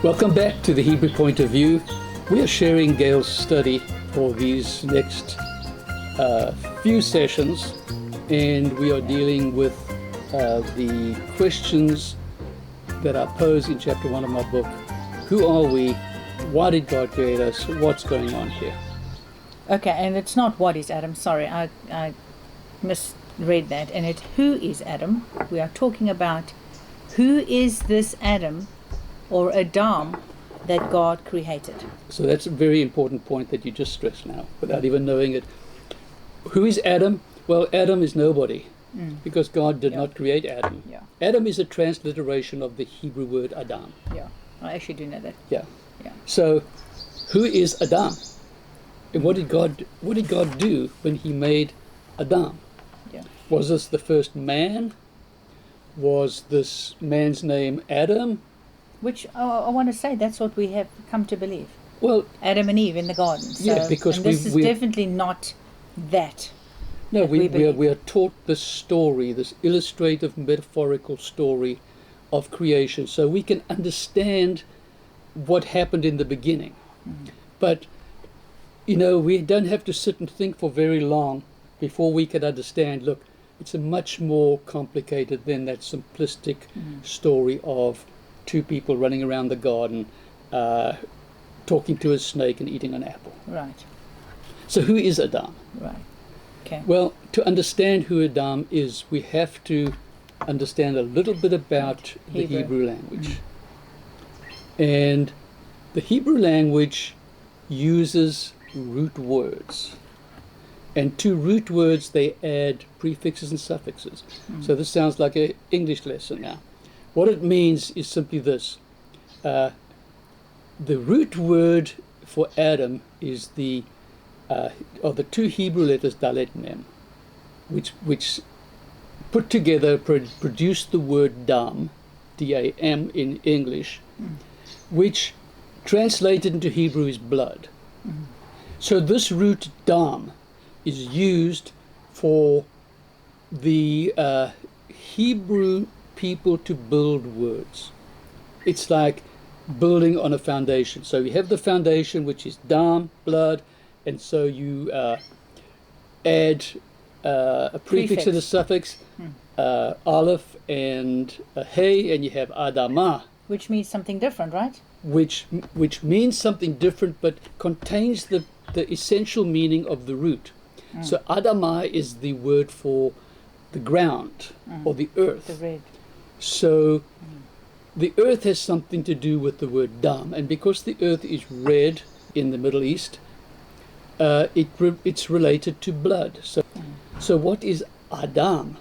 Welcome back to the Hebrew Point of View. We are sharing Gail's study for these next few sessions, and we are dealing with the questions that are posed in chapter 1 of my book. Who are we? Why did God create us? What's going on here? Okay, and it's not what is Adam. Sorry, I misread that. And it's who is Adam. We are talking about who is this Adam or Adam that God created. So that's a very important point that you just stressed now, without even knowing it. Who is Adam? Well, Adam is nobody, because God did not create Adam. Yeah. Adam is a transliteration of the Hebrew word Adam. Yeah, I actually do know that. Yeah. Yeah. So, who is Adam? And what did God do when He made Adam? Yeah. Was this the first man? Was this man's name Adam? Which I want to say that's what we have come to believe. Well, Adam and Eve in the garden. So, yeah, because and this is definitely not that. No, we believe. are taught this story, this illustrative, metaphorical story of creation, so we can understand what happened in the beginning. But, we don't have to sit and think for very long before we can understand, look, it's a much more complicated than that simplistic story of two people running around the garden, talking to a snake and eating an apple. Right. So who is Adam? Right. Okay. Well, to understand who Adam is, we have to understand a little bit about the Hebrew language. And the Hebrew language uses root words. And to root words, they add prefixes and suffixes. So this sounds like an English lesson now. What it means is simply this. The root word for Adam is the two Hebrew letters Dalet Mem, which put together produce the word Dam, D-A-M in English, which translated into Hebrew is blood. So this root Dam is used for the Hebrew people to build words. It's like building on a foundation. So you have the foundation, which is Dam, blood, and so you add a prefix and a suffix, aleph and a hey, and you have Adamah. Which means something different, right? Which means something different, but contains the essential meaning of the root. So Adamah is the word for the ground or the earth. The red. So the earth has something to do with the word Dam, and because the earth is red in the Middle East, it's related to blood. So what is Adam?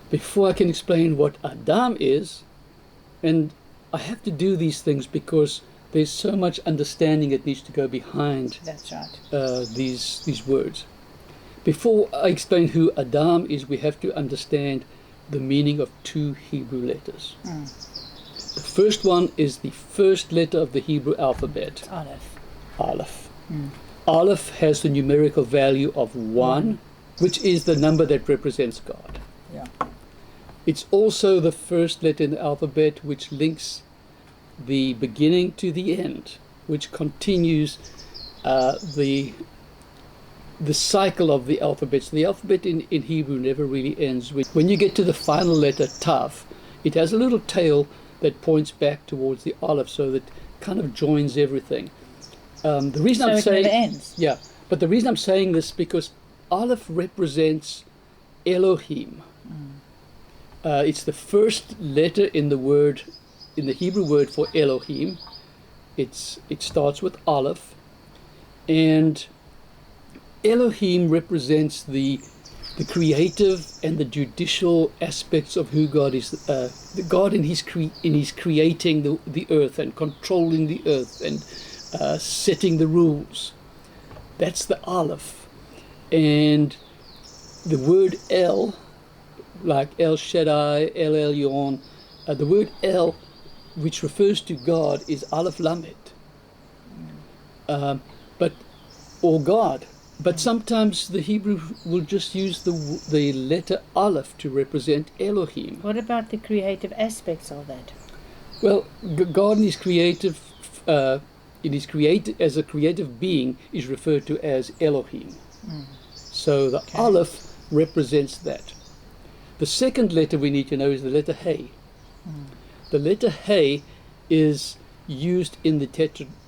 Before I can explain what Adam is, and I have to do these things because there's so much understanding that needs to go behind That's right. these words. Before I explain who Adam is, we have to understand the meaning of two Hebrew letters. The first one is the first letter of the Hebrew alphabet. Aleph. Aleph. Aleph has the numerical value of 1, which is the number that represents God. Yeah. It's also the first letter in the alphabet which links the beginning to the end, which continues the cycle of the alphabet. So the alphabet in Hebrew never really ends. When you get to the final letter, Tav, it has a little tail that points back towards the Aleph, so that kind of joins everything. The reason I'm saying, never ends. Yeah, but the reason I'm saying this because Aleph represents Elohim. It's the first letter in the Hebrew word for Elohim. It starts with Aleph, and Elohim represents the creative and the judicial aspects of who God is. The God in his creating the earth and controlling the earth and setting the rules. That's the Aleph. And the word El, like El Shaddai, El Elyon, the word El, which refers to God, is Aleph Lamed. Or God. But sometimes the Hebrew will just use the letter Aleph to represent Elohim. What about the creative aspects of that? Well, God in his creative, as a creative being, is referred to as Elohim. So the Aleph represents that. The second letter we need to know is the letter Hey. The letter Hey is used in the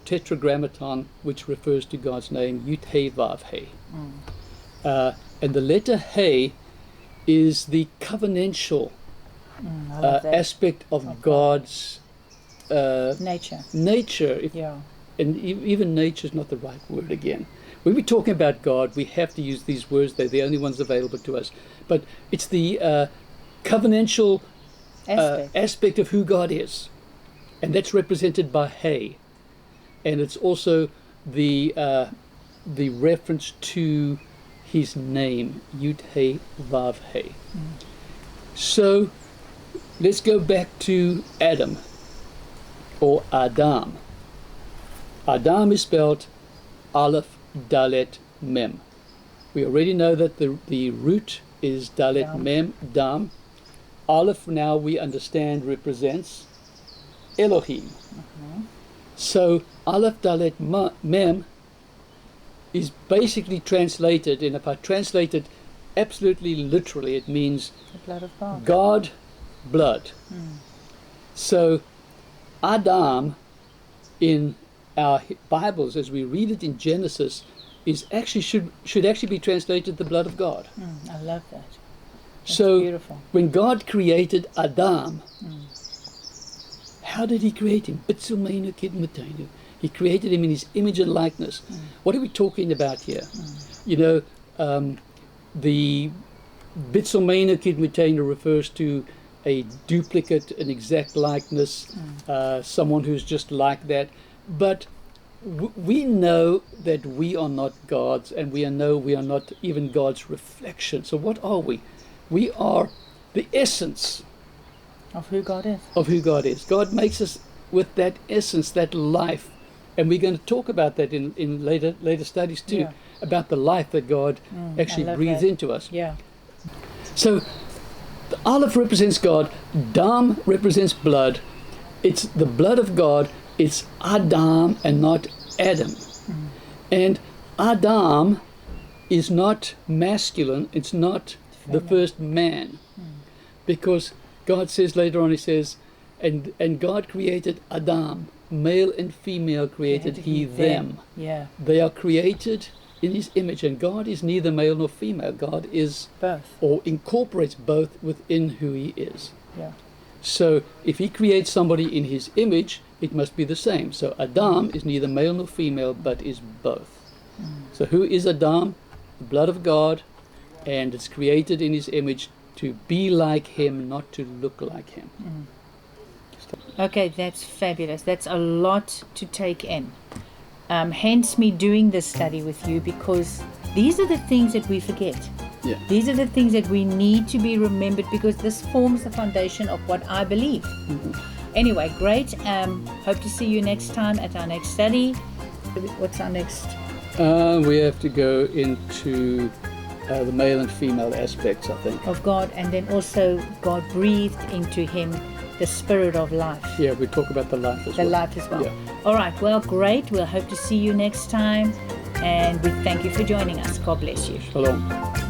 Tetragrammaton, which refers to God's name, Yud Hey Vav Hey. And the letter Hey is the covenantal I love that. aspect of God's Nature. nature. And even nature is not the right word again. When we're talking about God, we have to use these words. They're the only ones available to us. But it's the covenantal aspect of who God is. And that's represented by Hey. And it's also the reference to his name, Yud Hey Vav Hey. So let's go back to Adam, or Adam. Adam is spelled Aleph Dalet Mem. We already know that the root is Dalet Mem, Dam. Aleph, now we understand, represents Elohim. So Aleph Dalet Mem is basically translated, and if I translate it absolutely literally, it means The blood of God. God, blood. So Adam in our Bibles, as we read it in Genesis, is actually should actually be translated the blood of God. I love that. That's So beautiful. when God created Adam, how did he create him? Bitsumeinu kidmutainu. He created him in his image and likeness. What are we talking about here? You know, the Bitsumeinu kidmutainu refers to a duplicate, an exact likeness, someone who's just like that. But we know that we are not gods, and we are not even God's reflection. So what are we? We are the essence Of who God is. of who God is. God makes us with that essence, that life. And we're going to talk about that in later studies too, about the life that God actually love breathes that. into us. Yeah. So the Aleph represents God, Dam represents blood. It's the blood of God. It's Adam and not Adam. And Adam is not masculine. It's not the first man. Because God says later on, he says, and God created Adam, male and female created he them. Yeah. They are created in his image, and God is neither male nor female. God is Both. or incorporates both within who he is. Yeah. So if he creates somebody in his image, it must be the same. So Adam is neither male nor female, but is both. So who is Adam? The blood of God, and it's created in his image to be like him, not to look like him. Okay, that's fabulous. That's a lot to take in. Hence me doing this study with you, because these are the things that we forget. Yeah. These are the things that we need to be remembered, because this forms the foundation of what I believe. Anyway, great. Hope to see you next time at our next study. What's our next? We have to go into the male and female aspects, I think. Of God, and then also God breathed into him the spirit of life. Yeah, we talk about the life as well. The life as well. Yeah. All right, well, great. We'll hope to see you next time. And we thank you for joining us. God bless you. Shalom.